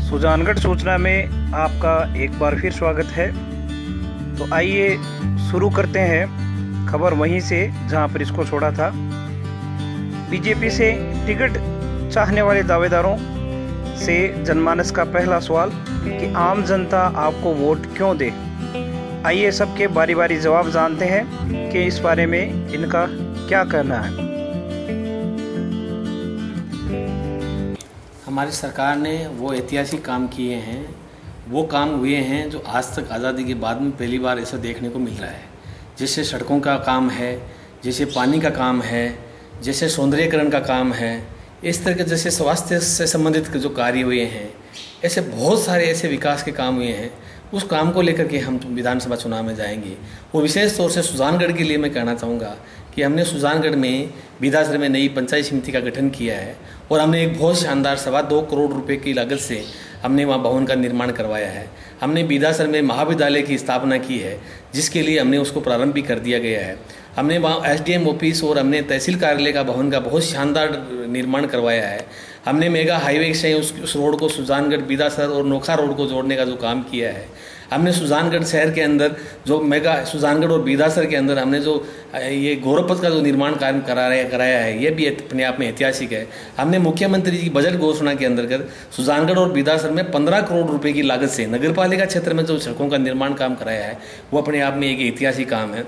सुजानगढ़ सूचना में आपका एक बार फिर स्वागत है। तो आइए शुरू करते हैं खबर वहीं से जहां पर इसको छोड़ा था। बीजेपी से टिकट चाहने वाले दावेदारों से जनमानस का पहला सवाल कि आम जनता आपको वोट क्यों दे। आइए सबके बारी बारी जवाब जानते हैं कि इस बारे में इनका क्या कहना है। हमारी सरकार ने वो ऐतिहासिक काम किए हैं, वो काम हुए हैं जो आज तक आज़ादी के बाद में पहली बार ऐसा देखने को मिल रहा है। जैसे सड़कों का काम है, जैसे पानी का काम है, जैसे सौंदर्यीकरण का काम है, इस तरह के जैसे स्वास्थ्य से संबंधित जो कार्य हुए हैं, ऐसे बहुत सारे ऐसे विकास के काम हुए हैं। उस काम को लेकर के हम विधानसभा चुनाव में जाएंगे। वो विशेष तौर से सुजानगढ़ के लिए मैं कहना चाहूँगा कि हमने सुजानगढ़ में बिदासर में नई पंचायत समिति का गठन किया है और हमने एक बहुत शानदार 2.25 करोड़ रुपए की लागत से हमने वहाँ भवन का निर्माण करवाया है। हमने बिदासर में महाविद्यालय की स्थापना की है, जिसके लिए हमने उसको प्रारंभ भी कर दिया गया है। हमने वहाँ SDM ऑफिस और हमने तहसील कार्यालय का भवन का बहुत शानदार निर्माण करवाया है। हमने मेगा हाईवे से उस रोड को सुजानगढ़ बिदासर और नोखा रोड को जोड़ने का जो काम किया है। हमने सुजानगढ़ शहर के अंदर जो मेगा सुजानगढ़ और बिदासर के अंदर हमने जो ये गौरवपथ का जो निर्माण कार्य कराया है, ये भी अपने आप में ऐतिहासिक है। हमने मुख्यमंत्री जी बजट घोषणा के अंतर्गत सुजानगढ़ और बिदासर में 15 करोड़ रुपए की लागत से नगरपालिका क्षेत्र में जो सड़कों का निर्माण काम कराया है, वो अपने आप में एक ऐतिहासिक काम है।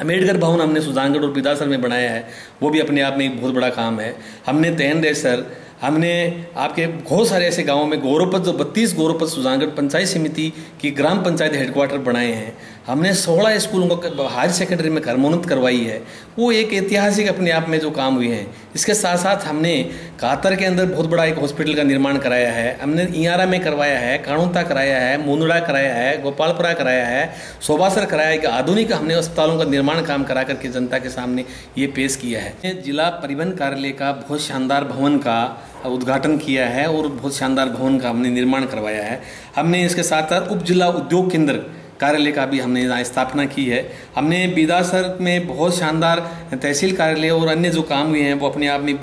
अम्बेडकर भवन हमने सुजानगढ़ और बिदासर में बनाया है, वो भी अपने आप में एक बहुत बड़ा काम है। हमने तहन रेसर, हमने आपके बहुत सारे ऐसे गांवों में गौरवपथ जो 32 गौरवपथ सुजानगढ़ पंचायत समिति की ग्राम पंचायत हेडक्वार्टर बनाए हैं। हमने 16 स्कूलों को हायर सेकेंडरी में कर्मोन्नत करवाई है। वो एक ऐतिहासिक अपने आप में जो काम हुए हैं। इसके साथ साथ हमने कातर के अंदर बहुत बड़ा एक हॉस्पिटल का निर्माण कराया है। हमने इयारा में करवाया है, काणोता कराया है, मुंदड़ा कराया है, गोपालपुरा कराया है, सोबासर कराया है। आधुनिक हमने अस्पतालों का निर्माण काम करा करके जनता के सामने ये पेश किया है। जिला परिवहन कार्यालय का बहुत शानदार भवन का उद्घाटन किया है और बहुत शानदार भवन का हमने निर्माण करवाया है। हमने इसके साथ साथ उप जिला उद्योग केंद्र कार्यालय का भी हमने यहाँ स्थापना की है। हमने बिदासर में बहुत शानदार तहसील कार्यालय और अन्य जो काम हुए हैं, वो अपने आप में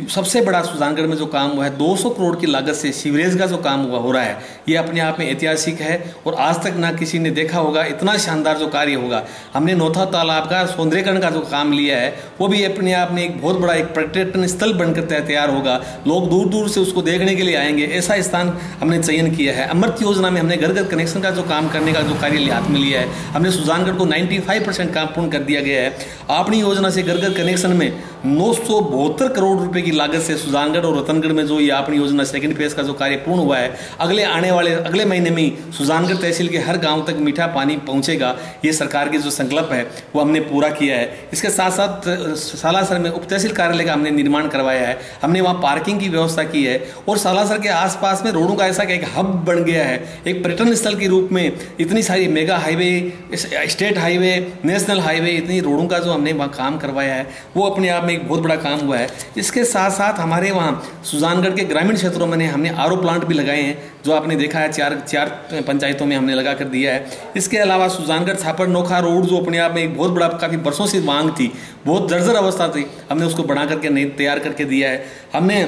सबसे बड़ा सुजानगढ़ में जो काम हुआ है 200 करोड़ की लागत से सीवरेज का जो काम हो रहा है, ये अपने आप में ऐतिहासिक है और आज तक ना किसी ने देखा होगा इतना शानदार जो कार्य होगा। हमने नौथा तालाब का सौंदर्यीकरण का जो काम लिया है, वो भी अपने आप में एक बहुत बड़ा एक पर्यटन स्थल बनकर तैयार होगा। लोग दूर दूर से उसको देखने के लिए आएंगे, ऐसा स्थान हमने चयन किया है। अमृत योजना में हमने घर घर कनेक्शन का जो काम करने का जो कार्य हाथ में लिया है, हमने सुजानगढ़ को 95% काम पूर्ण कर दिया गया है। आपनी योजना से घर घर कनेक्शन में 972 करोड़ रुपए की लागत से सुजानगढ़ और रतनगढ़ में जो ये अपनी योजना सेकंड फेज का जो कार्य पूर्ण हुआ है, अगले महीने में ही सुजानगढ़ तहसील के हर गांव तक मीठा पानी पहुंचेगा। ये सरकार की जो संकल्प है वो हमने पूरा किया है। इसके साथ साथ सालासर में उप तहसील कार्यालय का हमने निर्माण करवाया है। हमने वहाँ पार्किंग की व्यवस्था की है और सालासर के आसपास में रोडों का ऐसा एक हब बन गया है, एक पर्यटन स्थल के रूप में। इतनी सारी mega highway, state highway, national highway, इतनी रोडों का जो हमने वहाँ काम करवाया है, वो अपने आप में एक बहुत बड़ा काम हुआ है। इसके साथ साथ हमारे वहाँ सुजानगढ़ के ग्रामीण क्षेत्रों में हमने RO प्लांट भी लगाए हैं, जो आपने देखा है चार पंचायतों में हमने लगा कर दिया है। इसके अलावा सुजानगढ़ छापर नोखा रोड जो अपने आप में एक बहुत बड़ा काफ़ी वर्षों से मांग थी, बहुत जर्जर अवस्था थी, हमने उसको बना करके नई तैयार करके दिया है। हमने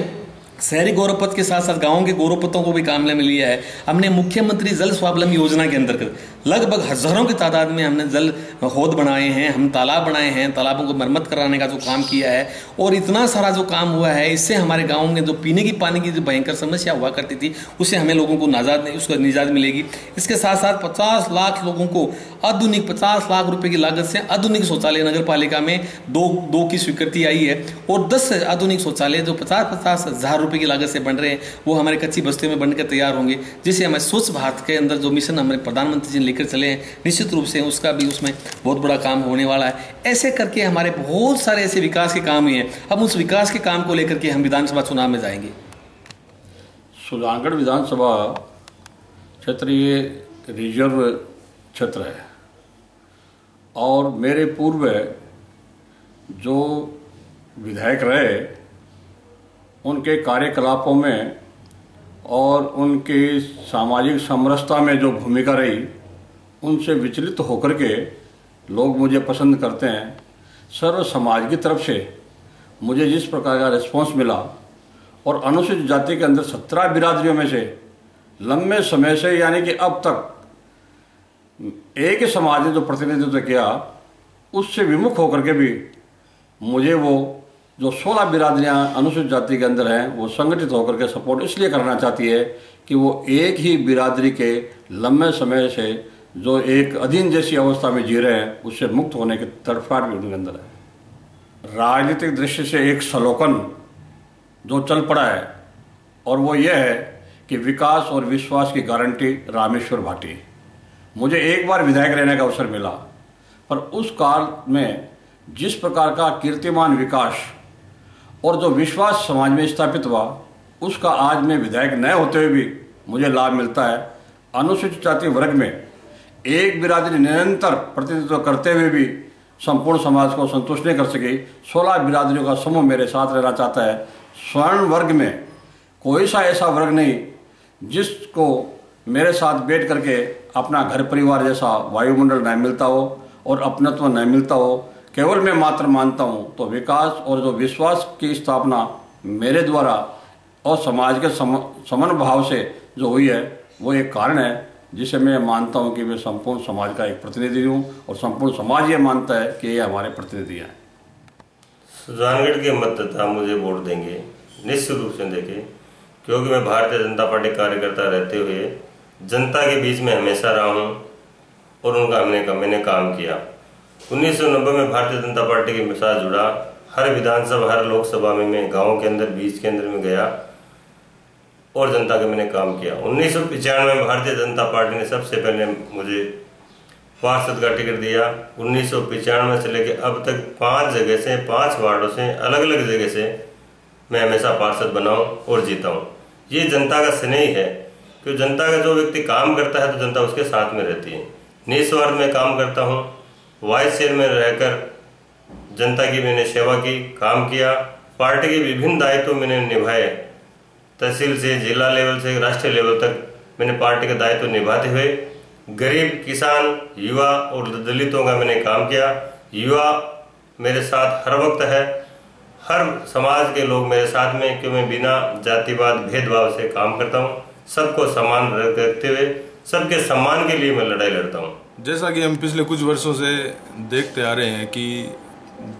शहरी गौरवपथ के साथ साथ गांवों के गौरवपथों को भी काम में लिया है। हमने मुख्यमंत्री जल स्वावलंबन योजना के अंतर्गत लगभग हजारों की तादाद में हमने जल हौद बनाए हैं, हम तालाब बनाए हैं, तालाबों को मरम्मत कराने का जो काम किया है और इतना सारा जो काम हुआ है, इससे हमारे गाँव में जो पीने की पानी की जो भयंकर समस्या हुआ करती थी, उससे हमें लोगों को उसको निजात मिलेगी। इसके साथ साथ 50 लाख लोगों को आधुनिक 50 लाख रुपए की लागत से आधुनिक शौचालय नगर पालिका में दो की स्वीकृति आई है और 10 आधुनिक शौचालय जो 50-50 हजार रुपए की लागत से बन रहे हैं, वो हमारे कच्ची बस्तियों में बनकर तैयार होंगे, जिससे हमारे स्वच्छ भारत के अंदर जो मिशन हमारे प्रधानमंत्री जी ने लेकर चले हैं, निश्चित रूप से उसका भी उसमें बहुत बड़ा काम होने वाला है। ऐसे करके हमारे बहुत सारे ऐसे विकास के काम हुए हैं। अब उस विकास के काम को लेकर के हम विधानसभा चुनाव में जाएंगे। सुजानगढ़ विधानसभा क्षेत्र ये रिजर्व क्षेत्र है और मेरे पूर्व जो विधायक रहे उनके कार्यकलापों में और उनकी सामाजिक समरसता में जो भूमिका रही, उनसे विचलित होकर के लोग मुझे पसंद करते हैं। सर्व समाज की तरफ से मुझे जिस प्रकार का रिस्पॉन्स मिला और अनुसूचित जाति के अंदर 17 बिरादरियों में से लंबे समय से यानी कि अब तक एक ही समाज ने जो प्रतिनिधित्व किया उससे विमुख होकर के भी मुझे वो जो 16 बिरादरियाँ अनुसूचित जाति के अंदर हैं वो संगठित होकर के सपोर्ट इसलिए करना चाहती है कि वो एक ही बिरादरी के लंबे समय से जो एक अधीन जैसी अवस्था में जी रहे हैं उससे मुक्त होने की तड़फड़ाहट भी उनके अंदर है। राजनीतिक दृष्टि से एक सलोकन जो चल पड़ा है और वो ये है कि विकास और विश्वास की गारंटी रामेश्वर भाटी। मुझे एक बार विधायक रहने का अवसर मिला, पर उस काल में जिस प्रकार का कीर्तिमान विकास और जो विश्वास समाज में स्थापित हुआ उसका आज में विधायक न होते हुए भी मुझे लाभ मिलता है। अनुसूचित जाति वर्ग में एक बिरादरी निरंतर प्रतिनिधित्व करते हुए भी संपूर्ण समाज को संतुष्ट नहीं कर सकी। 16 बिरादरियों का समूह मेरे साथ रहना चाहता है। स्वर्ण वर्ग में कोई सा ऐसा वर्ग नहीं जिसको मेरे साथ बैठ करके अपना घर परिवार जैसा वायुमंडल न मिलता हो और अपनत्व न मिलता हो। केवल मैं मात्र मानता हूँ तो विकास और जो विश्वास की स्थापना मेरे द्वारा और समाज के समन भाव से जो हुई है वो एक कारण है जिसे मैं मानता हूँ कि मैं संपूर्ण समाज का एक प्रतिनिधि हूँ और संपूर्ण समाज ये मानता है कि ये हमारे प्रतिनिधि हैं। सुजानगढ़ के मतदाता मुझे वोट देंगे निश्चित रूप से देंगे, क्योंकि मैं भारतीय जनता पार्टी कार्यकर्ता रहते हुए जनता के बीच में हमेशा रहा हूँ और उनका मैंने काम किया। 1990 में भारतीय जनता पार्टी के साथ जुड़ा। हर विधानसभा हर लोकसभा में मैं गाँव के अंदर बीच के अंदर में गया और जनता का मैंने काम किया। 1995 में भारतीय जनता पार्टी ने सबसे पहले मुझे पार्षद का टिकट दिया। 1995 से लेकर अब तक 5 जगह से 5 वार्डों से अलग अलग जगह से मैं हमेशा पार्षद बना हूँ और जीता हूँ। ये जनता का स्नेह है कि जनता का जो व्यक्ति काम करता है तो जनता उसके साथ में रहती है। निस्वार्थ में काम करता हूँ। वाइस चेयरमैन रहकर जनता की मैंने सेवा की, काम किया। पार्टी के विभिन्न दायित्व मैंने निभाए। तहसील से जिला लेवल से राष्ट्रीय लेवल तक मैंने पार्टी का दायित्व निभाते हुए गरीब, किसान, युवा और दलितों का मैंने काम किया। युवा मेरे साथ हर वक्त है, हर समाज के लोग मेरे साथ में, क्यों मैं बिना जातिवाद भेदभाव से काम करता हूँ। सबको समान रखते हुए सबके सम्मान के लिए मैं लड़ाई लड़ता हूँ। जैसा कि हम पिछले कुछ वर्षों से देखते आ रहे हैं कि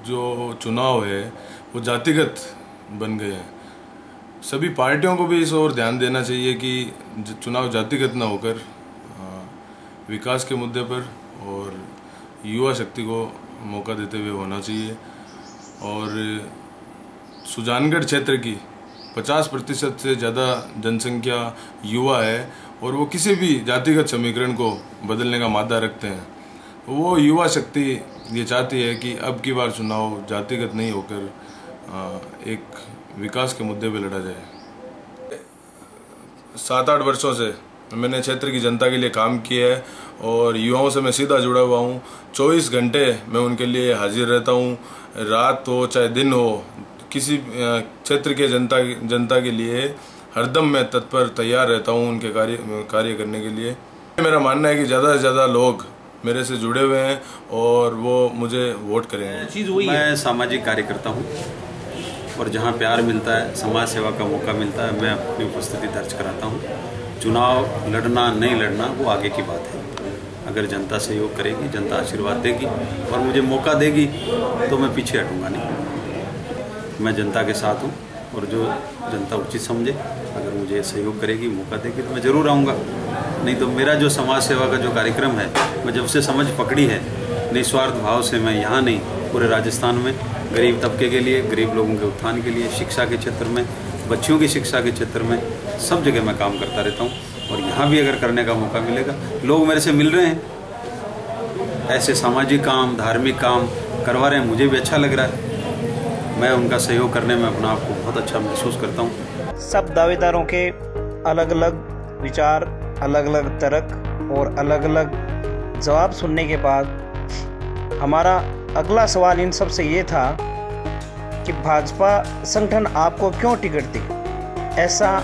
जो चुनाव है वो जातिगत बन गए हैं। सभी पार्टियों को भी इस ओर ध्यान देना चाहिए कि चुनाव जातिगत ना होकर विकास के मुद्दे पर और युवा शक्ति को मौका देते हुए होना चाहिए। और सुजानगढ़ क्षेत्र की 50% से ज़्यादा जनसंख्या युवा है और वो किसी भी जातिगत समीकरण को बदलने का मादा रखते हैं। वो युवा शक्ति ये चाहती है कि अब की बार चुनाव जातिगत नहीं होकर एक विकास के मुद्दे पे लड़ा जाए। 7-8 वर्षों से मैंने क्षेत्र की जनता के लिए काम किया है और युवाओं से मैं सीधा जुड़ा हुआ हूँ। 24 घंटे मैं उनके लिए हाजिर रहता हूँ, रात हो चाहे दिन हो, किसी क्षेत्र के जनता के लिए हरदम मैं तत्पर तैयार रहता हूँ उनके कार्य करने के लिए। मेरा मानना है कि ज़्यादा से ज़्यादा लोग मेरे से जुड़े हुए हैं और वो मुझे वोट करेंगे। मैं सामाजिक कार्यकर्ता हूँ और जहाँ प्यार मिलता है, समाज सेवा का मौका मिलता है, मैं अपनी उपस्थिति दर्ज कराता हूँ। चुनाव लड़ना नहीं लड़ना वो आगे की बात है। अगर जनता सहयोग करेगी, जनता आशीर्वाद देगी और मुझे मौका देगी तो मैं पीछे हटूँगा नहीं। मैं जनता के साथ हूँ और जो जनता उचित समझे, अगर मुझे सहयोग करेगी, मौका देगी तो मैं ज़रूर आऊँगा। नहीं तो मेरा जो समाज सेवा का जो कार्यक्रम है, मैं जब से समझ पकड़ी है, निस्वार्थ भाव से मैं यहाँ नहीं पूरे राजस्थान में गरीब तबके के लिए, गरीब लोगों के उत्थान के लिए, शिक्षा के क्षेत्र में, बच्चियों की शिक्षा के क्षेत्र में, सब जगह मैं काम करता रहता हूँ। और यहाँ भी अगर करने का मौका मिलेगा, लोग मेरे से मिल रहे हैं, ऐसे सामाजिक काम, धार्मिक काम करवा रहे हैं, मुझे भी अच्छा लग रहा है। मैं उनका सहयोग करने में अपना आप को बहुत अच्छा महसूस करता हूँ। सब दावेदारों के अलग अलग विचार, अलग अलग तर्क और अलग अलग जवाब सुनने के बाद हमारा अगला सवाल इन सब से ये था कि भाजपा संगठन आपको क्यों टिकट दी? ऐसा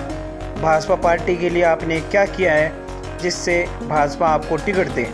भाजपा पार्टी के लिए आपने क्या किया है जिससे भाजपा आपको टिकट दे?